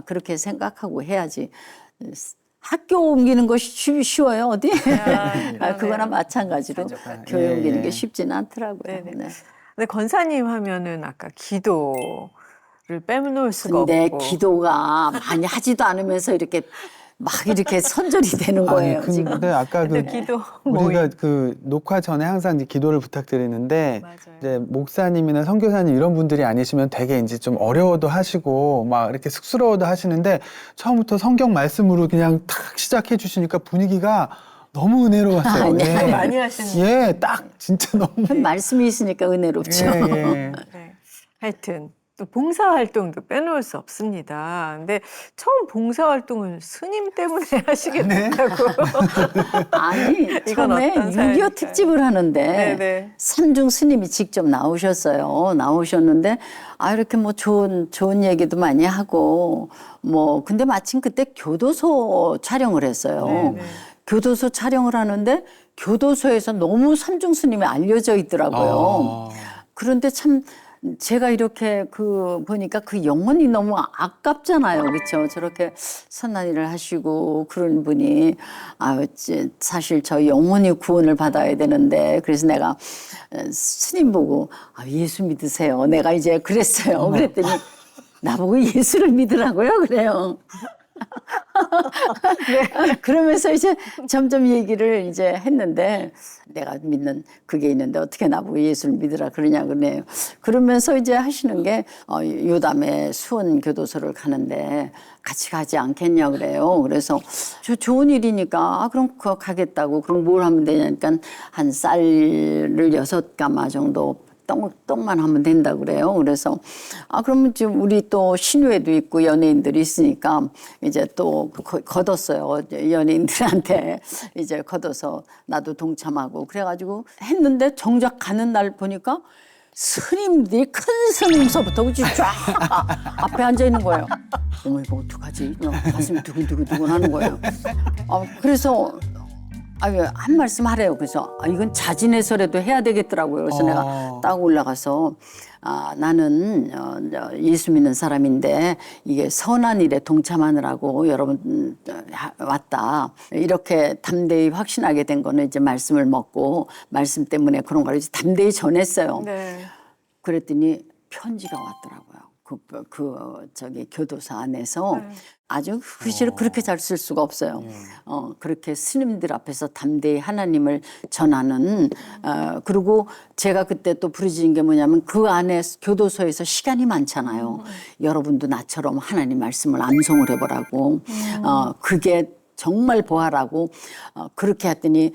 그렇게 생각하고 해야지. 학교 옮기는 것이 쉬워요, 어디? 그거나 마찬가지로 교회 예, 옮기는 예. 게 쉽지는 않더라고요. 네네. 네. 근데 권사님 하면은 아까 기도를 빼놓을 수가 근데 없고. 기도가 많이 하지도 않으면서 이렇게 막 이렇게 선절이 되는 거예요, 아니, 지금. 근데 아까 근데 그 기도 우리가 그 녹화 전에 항상 이제 기도를 부탁드리는데 맞아요. 이제 목사님이나 선교사님 이런 분들이 아니시면 되게 이제 좀 어려워도 하시고 막 이렇게 쑥스러워도 하시는데 처음부터 성경 말씀으로 그냥 탁 시작해 주시니까 분위기가 너무 은혜로웠어요. 아니야, 많이 하시는 예, 딱 진짜 너무 말씀이 있으니까 은혜롭죠. 예. 네. 하여튼 또 봉사활동도 빼놓을 수 없습니다. 근데 처음 봉사활동을 스님 때문에 하시게 됐다고. 아니, 이건 처음에 어떤 6.25 사연일까요? 특집을 하는데 네네. 삼중 스님이 직접 나오셨어요. 나오셨는데 이렇게 뭐 좋은 얘기도 많이 하고 뭐 근데 마침 그때 교도소 촬영을 했어요. 네네. 교도소 촬영을 하는데 교도소에서 너무 삼중 스님이 알려져 있더라고요. 그런데 참 제가 이렇게 보니까 그 영혼이 너무 아깝잖아요. 그렇죠? 저렇게 선한 일을 하시고 그런 분이 사실 저 영혼이 구원을 받아야 되는데 그래서 내가 스님 보고 예수 믿으세요. 내가 이제 그랬어요. 그랬더니 나보고 예수를 믿으라고요? 그래요. 그러면서 이제 점점 얘기를 이제 했는데 내가 믿는 그게 있는데 어떻게 나보고 예수를 믿으라 그러냐 그러네요. 그러면서 이제 하시는 게 요담에 수원 교도소를 가는데 같이 가지 않겠냐 그래요. 그래서 좋은 일이니까 그럼 그거 가겠다고. 그럼 뭘 하면 되냐니까 한 쌀을 6가마 정도 떡만 하면 된다 그래요. 그래서 그러면 지금 우리 또 신우회도 있고 연예인들이 있으니까 이제 또 걷었어요. 연예인들한테 이제 걷어서 나도 동참하고 그래가지고 했는데 정작 가는 날 보니까 스님들이 큰 스님서부터 그치 쫙 앞에 앉아 있는 거예요. 어머 이거 어떡하지? 가슴이 두근두근 하는 거예요. 그래서 한 말씀 하래요. 그래서 이건 자진해서라도 해야 되겠더라고요. 그래서 내가 딱 올라가서 나는 예수 믿는 사람인데 이게 선한 일에 동참하느라고 여러분 왔다. 이렇게 담대히 확신하게 된 거는 이제 말씀을 먹고 말씀 때문에 그런 걸 이제 담대히 전했어요. 네. 그랬더니 편지가 왔더라고요. 저기 교도소 안에서 아주 글씨를 그렇게 잘 쓸 수가 없어요. 그렇게 스님들 앞에서 담대히 하나님을 전하는 그리고 제가 그때 또 부르짖은 게 뭐냐면 그 안에 교도소에서 시간이 많잖아요. 여러분도 나처럼 하나님 말씀을 암송을 해보라고 그게 정말 보하라고 그렇게 했더니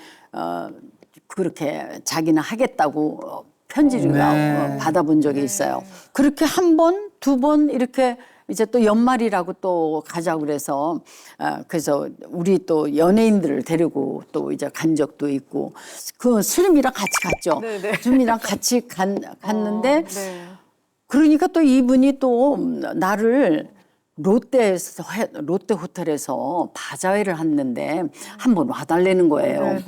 그렇게 자기는 하겠다고 편지를 네. 받아본 적이 있어요. 그렇게 한 번, 두 번 이렇게 이제 또 연말이라고 또 가자고 그래서 그래서 우리 또 연예인들을 데리고 또 이제 간 적도 있고 그 스님이랑 같이 갔죠. 네네. 스님이랑 같이 갔는데 네. 그러니까 또 이분이 또 나를 롯데 호텔에서 바자회를 했는데 한번 와달라는 거예요. 네네.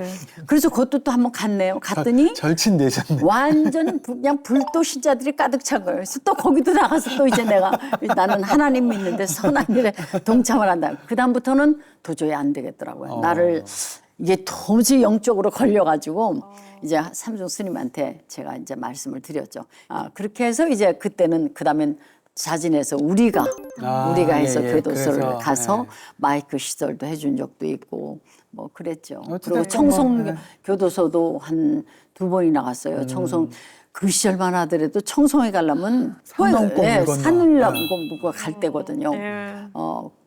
그래서 그것도 또 한번 갔네요. 갔더니 절친되셨네. 완전 그냥 불도 신자들이 가득 찬 거예요. 그래서 또 거기도 나가서 또 이제 내가 나는 하나님 믿는데 선한 일에 동참을 한다. 그 다음부터는 도저히 안 되겠더라고요. 나를 이게 도저히 영적으로 걸려가지고 이제 삼중 스님한테 제가 이제 말씀을 드렸죠. 그렇게 해서 이제 그때는 그다음엔 자진해서 우리가 해서 예, 교도소를 그래서, 가서 예. 마이크 시설도 해준 적도 있고 뭐 그랬죠. 어쨌든 그리고 청송 뭐, 예. 교도소도 한 2번이 나갔어요. 청송 그 시절만 하더라도 청송에 가려면 산 넘고 물 건너. 산을 넘고 갈 때거든요. 네.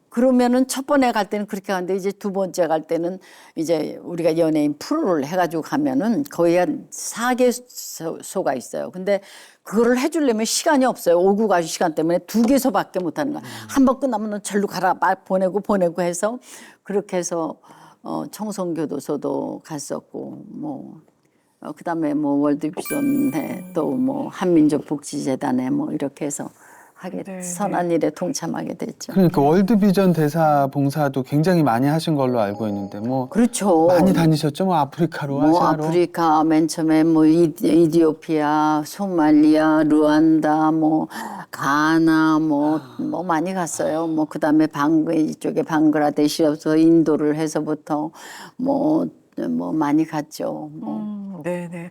그러면은 첫 번에 갈 때는 그렇게 하는데 이제 두 번째 갈 때는 이제 우리가 연예인 프로를 해가지고 가면은 거의 한 4개소가 있어요. 근데 그거를 해주려면 시간이 없어요. 오고 가시 시간 때문에 2개소밖에 못 하는 거야. 한 번 끝나면 절로 가라 보내고 해서 그렇게 해서 청송교도소도 갔었고 뭐 그다음에 뭐 월드비전에 또 뭐 한민족복지재단에 뭐 이렇게 해서 네. 선한 일에 동참하게 됐죠. 그러니까 월드비전 대사 봉사도 굉장히 많이 하신 걸로 알고 있는데 뭐 그렇죠. 많이 다니셨죠? 뭐 아프리카로, 뭐 아시아로. 아프리카 맨 처음에 뭐 이디오피아, 소말리아, 루안다, 뭐 가나 뭐 많이 갔어요. 뭐 그다음에 이쪽에 방글라데시에서 인도를 해서부터 뭐 많이 갔죠. 뭐 네네.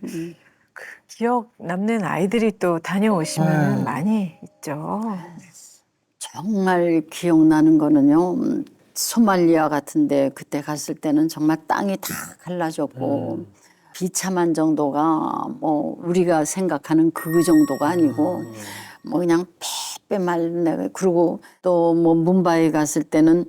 그 기억 남는 아이들이 또 다녀오시면 네. 많이 있죠. 정말 기억나는 거는요. 소말리아 같은데 그때 갔을 때는 정말 땅이 다 갈라졌고 비참한 정도가 뭐 우리가 생각하는 그 정도가 아니고 뭐 그냥 빼빼 말네. 그리고 또 뭐 뭄바이 갔을 때는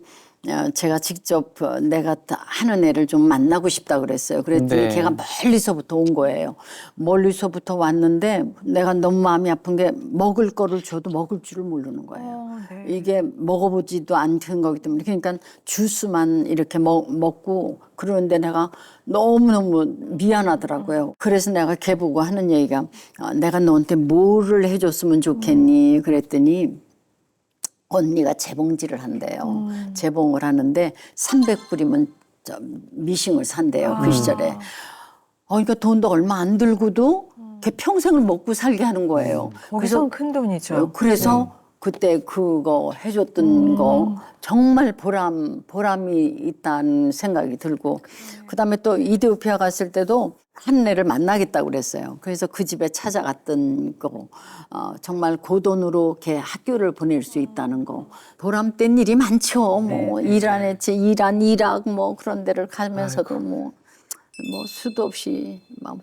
제가 직접 내가 하는 애를 좀 만나고 싶다 그랬어요. 그랬더니 네. 걔가 멀리서부터 온 거예요. 멀리서부터 왔는데 내가 너무 마음이 아픈 게 먹을 거를 줘도 먹을 줄을 모르는 거예요. 네. 이게 먹어보지도 않은 거기 때문에 그러니까 주스만 이렇게 먹고 그러는데 내가 너무너무 미안하더라고요. 그래서 내가 걔 보고 하는 얘기가 내가 너한테 뭐를 해줬으면 좋겠니 그랬더니 언니가 재봉질을 한대요. 재봉을 하는데 300불이면 미싱을 산대요. 그 시절에. 그러니까 돈도 얼마 안 들고도 걔 평생을 먹고 살게 하는 거예요. 거기선 큰 돈이죠. 그래서 그때 그거 해줬던 거 정말 보람이 있다는 생각이 들고 그다음에 또 이디오피아 갔을 때도 한 애를 만나겠다고 그랬어요. 그래서 그 집에 찾아갔던 거 정말 그 돈으로 걔 학교를 보낼 수 있다는 거 보람된 일이 많죠. 뭐 이란, 이락 뭐 그런 데를 가면서도 뭐 수도 없이 막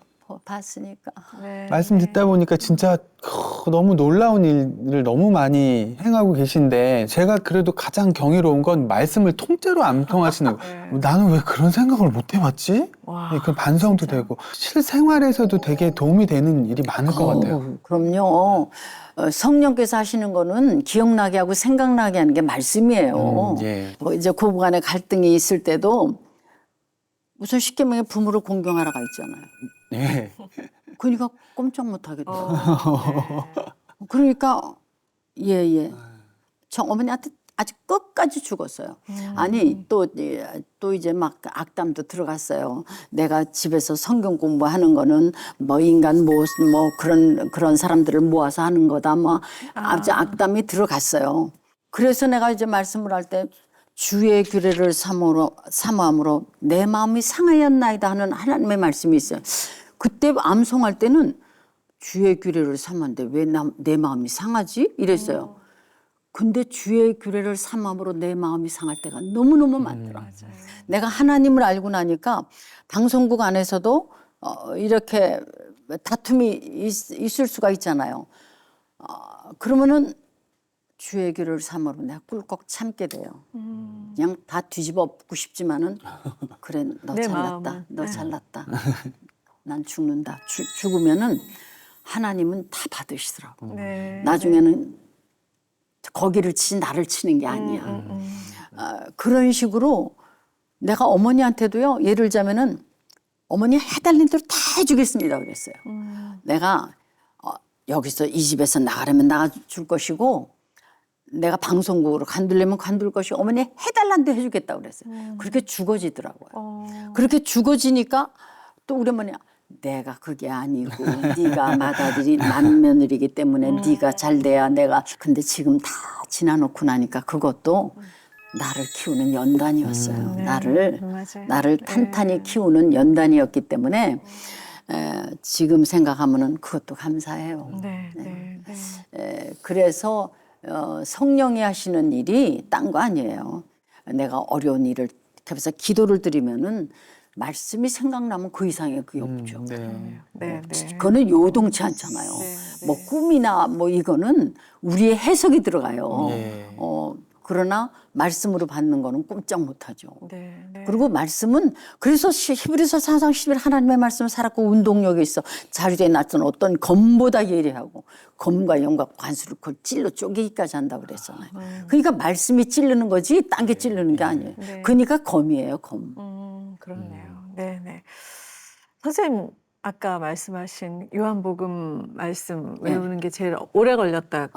봤으니까. 네. 말씀 듣다 보니까 진짜 너무 놀라운 일을 너무 많이 행하고 계신데 제가 그래도 가장 경이로운 건 말씀을 통째로 안 통하시는 거. 나는 왜 그런 생각을 못 해봤지? 와, 네, 그 반성도 되고 실생활에서도 되게 도움이 되는 일이 많을 것 같아요. 그럼요. 성령께서 하시는 거는 기억나게 하고 생각나게 하는 게 말씀이에요. 예. 뭐 이제 고부간에 갈등이 있을 때도 우선 쉽게 말해 부모를 공경하러 가 있잖아요. 예. 그러니까 꼼짝 못 하겠다. 네. 그러니까 예. 저 어머니한테 아주 끝까지 죽었어요. 아니 또 이제 막 악담도 들어갔어요. 내가 집에서 성경 공부하는 거는 뭐 인간 뭐 그런 사람들을 모아서 하는 거다. 뭐 아주 악담이 들어갔어요. 그래서 내가 이제 말씀을 할 때 주의 규례를 사모함으로 내 마음이 상하였나이다 하는 하나님의 말씀이 있어요. 그때 암송할 때는 주의 규례를 삼았는데 왜 내 마음이 상하지? 이랬어요. 근데 주의 규례를 삼함으로 내 마음이 상할 때가 너무너무 많더라. 내가 하나님을 알고 나니까 방송국 안에서도 이렇게 다툼이 있을 수가 있잖아요. 그러면은 주의 규례를 삼으로 내가 꿀꺽 참게 돼요. 그냥 다 뒤집어 엎고 싶지만은 그래 너 내 잘났다. 마음은. 너 잘났다. 난 죽는다. 죽으면은 하나님은 다 받으시더라고. 네. 나중에는 거기를 나를 치는 게 아니야. 그런 식으로 내가 어머니한테도요, 예를 들자면은 어머니 해달라는 대로 다 해주겠습니다 그랬어요. 내가 여기서 이 집에서 나가려면 나가줄 것이고 내가 방송국으로 관두려면 관둘 것이고 어머니 해달라는 대로 해주겠다고 그랬어요. 그렇게 죽어지더라고요. 그렇게 죽어지니까 또 우리 어머니 내가 그게 아니고 네가 맏아들이 맏며느리기 때문에 네가 잘 돼야 내가 근데 지금 다 지나놓고 나니까 그것도 나를 키우는 연단이었어요. 나를 탄탄히 키우는 연단이었기 때문에 지금 생각하면은 그것도 감사해요. 그래서 성령이 하시는 일이 딴 거 아니에요. 내가 어려운 일을 그래서 기도를 드리면은 말씀이 생각나면 그 이상의 그게 없죠. 그거는 요동치 않잖아요. 뭐 꿈이나 뭐 이거는 우리의 해석이 들어가요. 그러나 말씀으로 받는 거는 꼼짝 못하죠. 그리고 말씀은 그래서 히브리서 4장 11 하나님의 말씀은 살았고 운동력이 있어 자루에 났던 어떤 검보다 예리하고 검과 영과 관수를 그걸 찔러 쪼개기까지 한다고 그랬잖아요. 그러니까 말씀이 찌르는 거지 딴 게 찌르는 게 아니에요. 그러니까 검이에요, 검. 그렇네요. 네네. 선생님 아까 말씀하신 요한복음 말씀 외우는 게 제일 오래 걸렸다.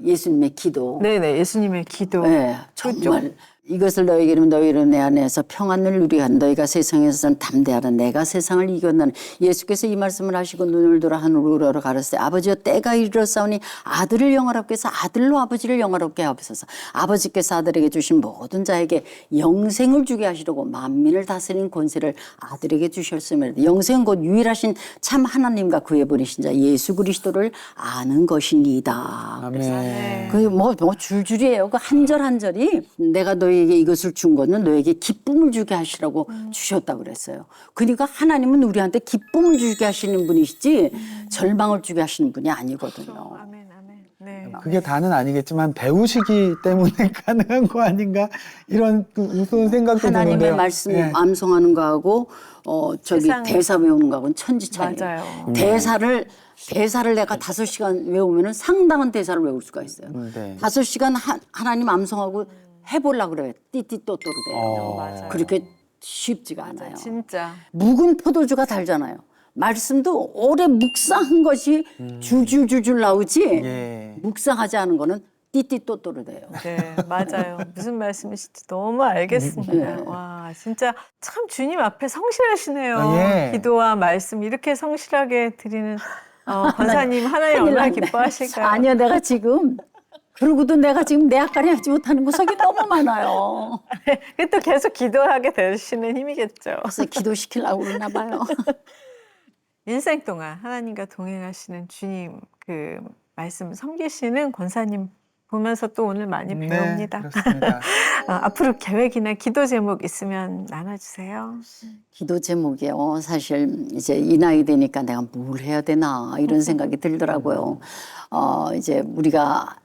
예수님의 기도. 네네, 예수님의 기도. 네, 정말 이것을 너에게 이르면 너희는 내 안에서 평안을 누리가 너희가 세상에서는 담대하라 내가 세상을 이겼나니 예수께서 이 말씀을 하시고 눈을 들어 하늘으로 가르치되 아버지여 때가 이르렀사오니 아들을 영화롭게 해서 아들로 아버지를 영화롭게 하옵소서. 아버지께서 아들에게 주신 모든 자에게 영생을 주게 하시려고 만민을 다스린 권세를 아들에게 주셨음이라. 영생은 곧 유일하신 참 하나님과 그의 보내신 자 예수 그리스도를 아는 것이니이다. 아멘. 그게 뭐 줄줄이에요. 그 한 절 한 절이 내가 너희에게 이것을 준 거는 너에게 기쁨을 주게 하시라고 주셨다고 그랬어요. 그러니까 하나님은 우리한테 기쁨을 주게 하시는 분이시지 절망을 주게 하시는 분이 아니거든요. 아멘, 아멘. 네. 그게 다는 아니겠지만 배우시기 때문에 가능한 거 아닌가 이런 그 우스운 생각도 하나님의 드는데요. 말씀 예. 암송하는 거하고 대사 외우는 거하고는 천지 차이예요. 맞아요. 대사를 내가 5시간 외우면은 상당한 대사를 외울 수가 있어요. 네. 5시간 하나님 암송하고 해보려고 그래요. 띠띠또또로 돼요. 맞아요. 그렇게 쉽지가 않아요. 진짜. 묵은 포도주가 달잖아요. 말씀도 오래 묵상한 것이 줄줄줄줄 나오지 예. 묵상하지 않은 거는 띠띠또또로 돼요. 네, 맞아요. 무슨 말씀이실지 너무 알겠습니다. 와, 진짜 참 주님 앞에 성실하시네요. 예. 기도와 말씀 이렇게 성실하게 드리는 권사님 하나님 얼마나 기뻐하실까요? 아니요, 내가 지금 그러고도 내가 지금 내 앞가림 하지 못하는 구석이 너무 많아요. 그게 또 계속 기도하게 되시는 힘이겠죠. 그래서 기도시키려고 그러나 봐요. 인생 동안 하나님과 동행하시는 주님 그 말씀 섬기시는 권사님 보면서 또 오늘 많이 배웁니다. 네, 그렇습니다. 앞으로 계획이나 기도 제목 있으면 나눠주세요. 기도 제목이요. 사실 이제 이 나이 되니까 내가 뭘 해야 되나 이런 생각이 들더라고요. 이제 우리가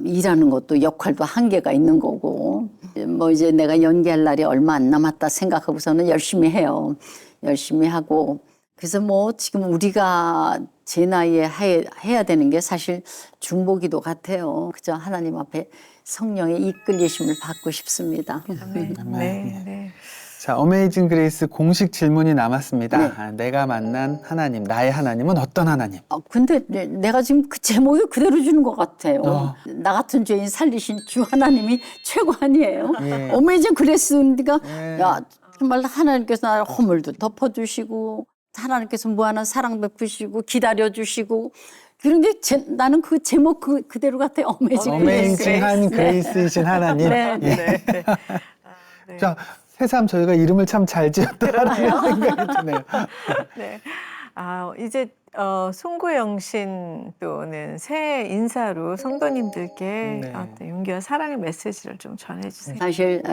일하는 것도 역할도 한계가 있는 거고 뭐 이제 내가 연기할 날이 얼마 안 남았다 생각하고서는 열심히 해요. 열심히 하고 그래서 뭐 지금 우리가 제 나이에 해야 되는 게 사실 중보기도 같아요. 그저 하나님 앞에 성령의 이끌리심을 받고 싶습니다. 네. 자, 어메이징 그레이스 공식 질문이 남았습니다. 네. 내가 만난 하나님, 나의 하나님은 어떤 하나님? 근데 내가 지금 그 제목을 그대로 주는 것 같아요. 나 같은 죄인 살리신 주 하나님이 최고 아니에요. 예. 어메이징 그레이스니까 예. 야 정말 하나님께서 나를 허물도 덮어주시고 하나님께서 무한한 사랑 베푸시고 기다려주시고 그런 게 나는 그 제목 그대로 같아요. 어메이징한 그레이스이신 하나님. 네. 네. 자, 새삼 저희가 이름을 참 잘 지었다라는 생각이 드네요. 네. 이제 송구영신 또는 새해 인사로 성도님들께 어떤 용기와 사랑의 메시지를 좀 전해주세요. 사실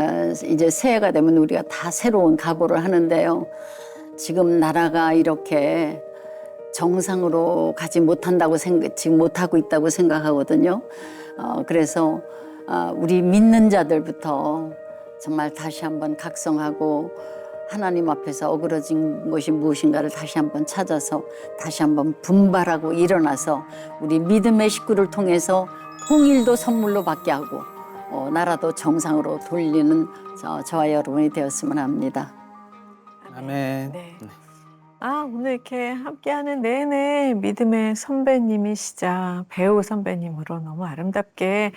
이제 새해가 되면 우리가 다 새로운 각오를 하는데요. 지금 나라가 이렇게 정상으로 가지 못한다고 지금 못하고 있다고 생각하거든요. 그래서 우리 믿는 자들부터 정말 다시 한번 각성하고 하나님 앞에서 어그러진 것이 무엇인가를 다시 한번 찾아서 다시 한번 분발하고 일어나서 우리 믿음의 식구를 통해서 통일도 선물로 받게 하고 나라도 정상으로 돌리는 저와 여러분이 되었으면 합니다. 아멘. 네. 오늘 이렇게 함께하는 내내 믿음의 선배님이시자 배우 선배님으로 너무 아름답게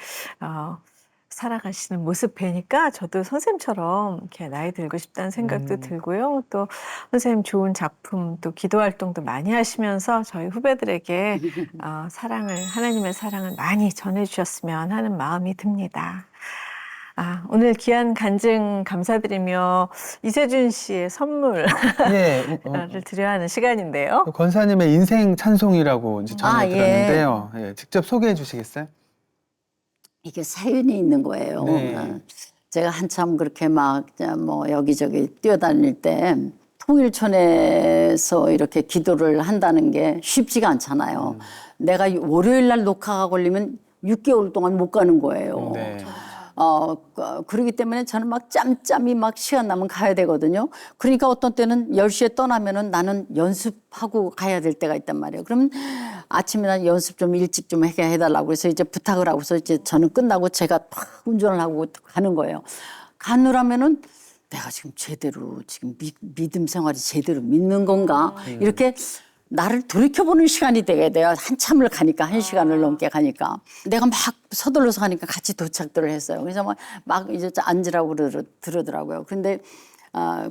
살아가시는 모습 뵈니까 저도 선생님처럼 이렇게 나이 들고 싶다는 생각도 들고요. 또 선생님 좋은 작품, 또 기도 활동도 많이 하시면서 저희 후배들에게 하나님의 사랑을 많이 전해주셨으면 하는 마음이 듭니다. 오늘 귀한 간증 감사드리며 이세준 씨의 선물을 예, 드려야 하는 시간인데요. 권사님의 인생 찬송이라고 이제 전해 예. 들었는데요. 예, 직접 소개해 주시겠어요? 이게 사연이 있는 거예요. 네. 제가 한참 그렇게 막 여기저기 뛰어다닐 때 통일촌에서 이렇게 기도를 한다는 게 쉽지가 않잖아요. 내가 월요일 날 녹화가 걸리면 6개월 동안 못 가는 거예요. 네. 그러기 때문에 저는 막 짬짬이 막 시간 나면 가야 되거든요. 그러니까 어떤 때는 10시에 떠나면은 나는 연습하고 가야 될 때가 있단 말이에요. 그럼 아침이나 연습 좀 일찍 좀 해달라고 그래서 이제 부탁을 하고서 이제 저는 끝나고 제가 팍 운전을 하고 가는 거예요. 가느라면은 내가 지금 제대로 지금 믿음 생활이 제대로 믿는 건가? 이렇게 나를 돌이켜보는 시간이 되게 돼요. 한참을 가니까, 1시간을 넘게 가니까. 내가 막 서둘러서 가니까 같이 도착들을 했어요. 그래서 막 이제 앉으라고 그러더라고요. 그런데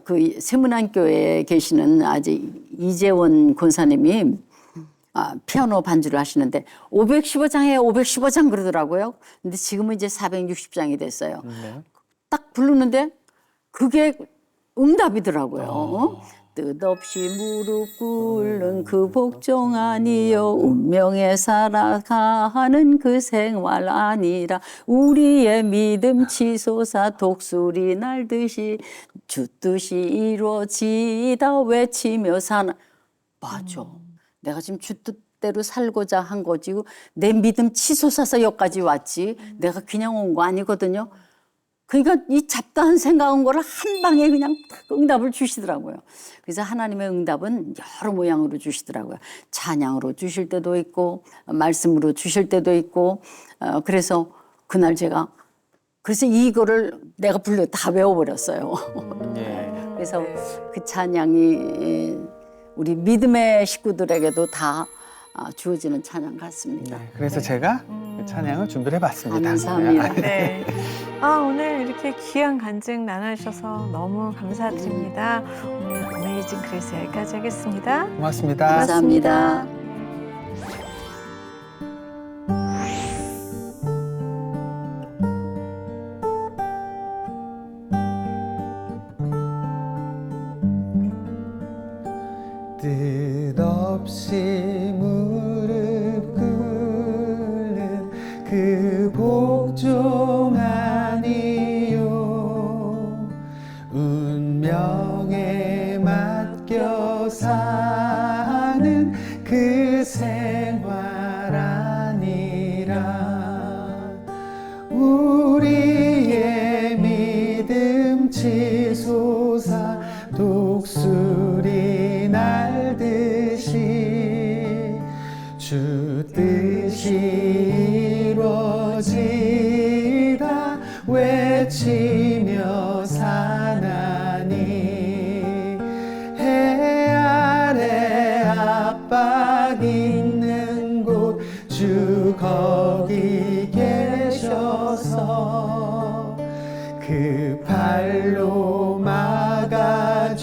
그 세문안교회에 계시는 아직 이재원 권사님이 피아노 반주를 하시는데 515장에 515장 그러더라고요. 근데 지금은 이제 460장이 됐어요. 네. 딱 부르는데 그게 응답이더라고요. 뜻없이 무릎 꿇는 그 복종 아니여 운명에 살아가는 그 생활 아니라 우리의 믿음 치솟아 독수리 날듯이 주 뜻이 이루어지다 외치며 사나. 맞아. 내가 지금 주 뜻대로 살고자 한 거지 내 믿음 치솟아서 여기까지 왔지 내가 그냥 온 거 아니거든요. 그러니까 이 잡다한 생각한 거를 한 방에 그냥 딱 응답을 주시더라고요. 그래서 하나님의 응답은 여러 모양으로 주시더라고요. 찬양으로 주실 때도 있고 말씀으로 주실 때도 있고 그래서 그날 제가 그래서 이거를 내가 다 외워버렸어요. 예. 그래서 그 찬양이 우리 믿음의 식구들에게도 다 주어지는 찬양 같습니다. 네, 그래서 제가 그 찬양을 준비를 해봤습니다. 감사합니다. 네. 오늘 이렇게 귀한 간증 나눠주셔서 너무 감사드립니다. 오늘 어메이징 그레이스 여기까지 하겠습니다. 고맙습니다. 감사합니다. 뜻없이 무릎 꿇는 그 복종 아니요 운명에 맡겨 사는 그 생활 아니라 우리의 믿음 치솟아 독수리 날듯이 주 뜻이 이루어지다 외치며 사나니 해 아래 압박 있는 곳 주 거기 계셔서 그 발로 막아주시어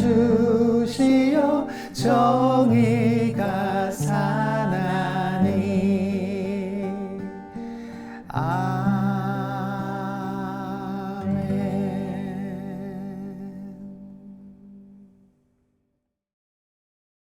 정의가 사나니 아멘.